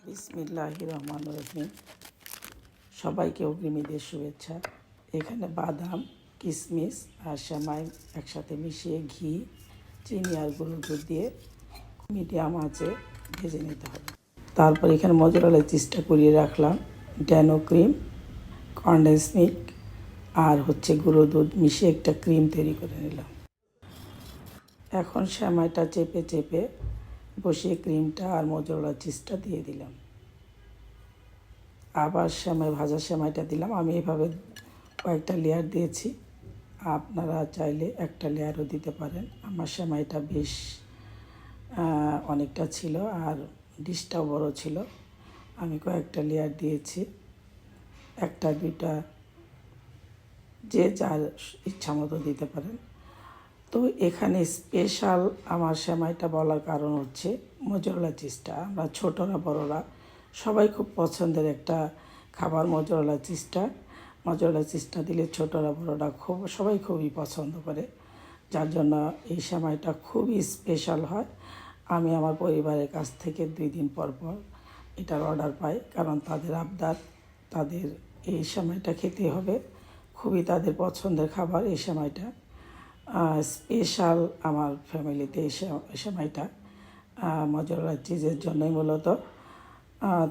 বিসমিল্লাহির রহমানির রহিম। সবাইকে অগ্রিম ঈদের শুভেচ্ছা। এখানে বাদাম, কিশমিশ আর সেমাই একসাথে মিশিয়ে ঘি, চিনি আর গরুর দুধ দিয়ে মিডিয়াম আঁচে ভেজে নিতে হবে। তারপর এখানে মজুরালা চিজটা কুড়িয়ে রাখলাম, ড্যানো ক্রিম, কনডেন্স মিল্ক আর গুঁড়ো দুধ মিশিয়ে একটা ক্রিম তৈরি করে নিলাম। এখন সেমাইটা চেপে চেপে বসিয়ে ক্রিমটা আর মজুরালা চিজটা দিয়ে দিলাম। আবার ভাজা সেমাইটা দিলাম। আমি এভাবে কয়েকটা লেয়ার দিয়েছি, আপনারা চাইলে একটা লেয়ারও দিতে পারেন। আমার সেমাইটা বেশ অনেকটা ছিল আর ডিশটাও বড় ছিল, আমি কয়েকটা লেয়ার দিয়েছি। একটা দুইটা যে যার ইচ্ছা মতো দিতে পারেন। তো এখানে স্পেশাল আমার সেমাইটা বলার কারণ হচ্ছে মজুরালা চিজটা। আমরা ছোটরা বড়রা সবাই খুব পছন্দের একটা খাবার মজুরালা চিজটা দিলে ছোটরা বড়রা সবাই খুবই পছন্দ করে, যার জন্য এই সেমাইটা খুবই স্পেশাল হয়। আমি আমার পরিবারের কাছ থেকে 2 দিন পর পর এটার অর্ডার পাই, কারণ তাদের আবদার, তাদের এই সেমাইটা খেতে হবে। খুবই তাদের পছন্দের খাবার এই সেমাইটা। স্পেশাল আমার ফ্যামিলিতে এই সেমাইটা মজুরালা চিজের জন্যই মূলত।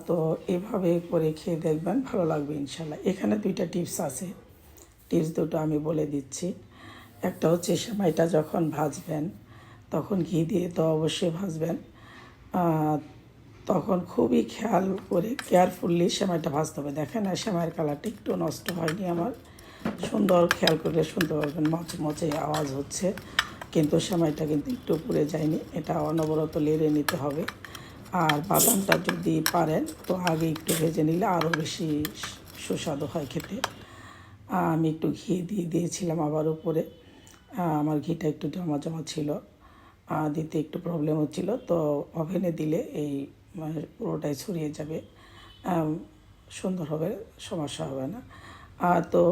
তো এভাবে করে খেয়ে দেখবেন, ভালো লাগবে ইনশাল্লাহ। এখানে 2টা টিপস আছে, টিপস দুটো আমি বলে দিচ্ছি। একটা হচ্ছে সেমাইটা যখন ভাজবেন তখন ঘি দিয়ে তো অবশ্যই ভাজবেন, তখন খুবই খেয়াল করে কেয়ারফুলি সেমাইটা ভাজতে হবে। দেখেন আর সেমাইয়ের কালারটা একটু নষ্ট হয়নি আমার, সুন্দর, খেয়াল করে শুনতে পারবেন মচমচে আওয়াজ হচ্ছে, কিন্তু সেমাইটা কিন্তু একটু পুড়ে যায়নি। এটা অনবরত লেড়ে নিতে হবে। আর বাদামটা যদি পারেন তো আগে একটু ভেজে নিলে আরও বেশি সুস্বাদু হয় খেতে। আমি একটু ঘি দিয়েছিলাম আবার উপরে, আমার ঘিটা একটু জমা জমা ছিল, দিতে একটু প্রবলেম হচ্ছিল। তো ওভেনে দিলে এই পুরোটাই ছড়িয়ে যাবে, সুন্দর হবে, সমস্যা হবে না। তো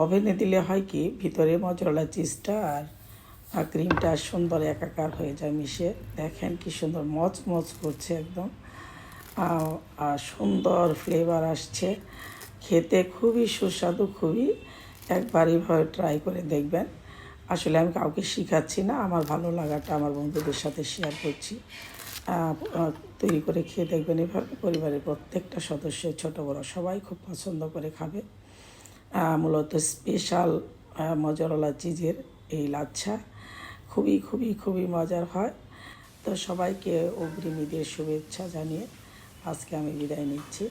ওভেনে দিলে হয় কি, ভিতরে মজুরালা চিজটা আর ক্রিমটা সুন্দর একাকার হয়ে যায় মিশে। দেখেন কি সুন্দর মচমচ করছে একদম, আর সুন্দর ফ্লেভার আসছে, খেতে খুবই সুস্বাদু, খুবই। একবার এইভাবে ট্রাই করে দেখবেন। আসলে আমি কাউকে শেখাচ্ছি না, আমার ভালো লাগাটা আমার বন্ধুদের সাথে শেয়ার করছি। তৈরি করে খেয়ে দেখবেন এভাবে, পরিবারের প্রত্যেকটা সদস্য ছোট বড় সবাই খুব পছন্দ করে খাবে। মূলত স্পেশাল মজুরালা চিজের এই লাচ্ছা খুবই খুবই খুবই মজার হয়। তো সবাইকে অগ্রিম ঈদের শুভেচ্ছা জানিয়ে আজকে আমি বিদায় নিচ্ছি।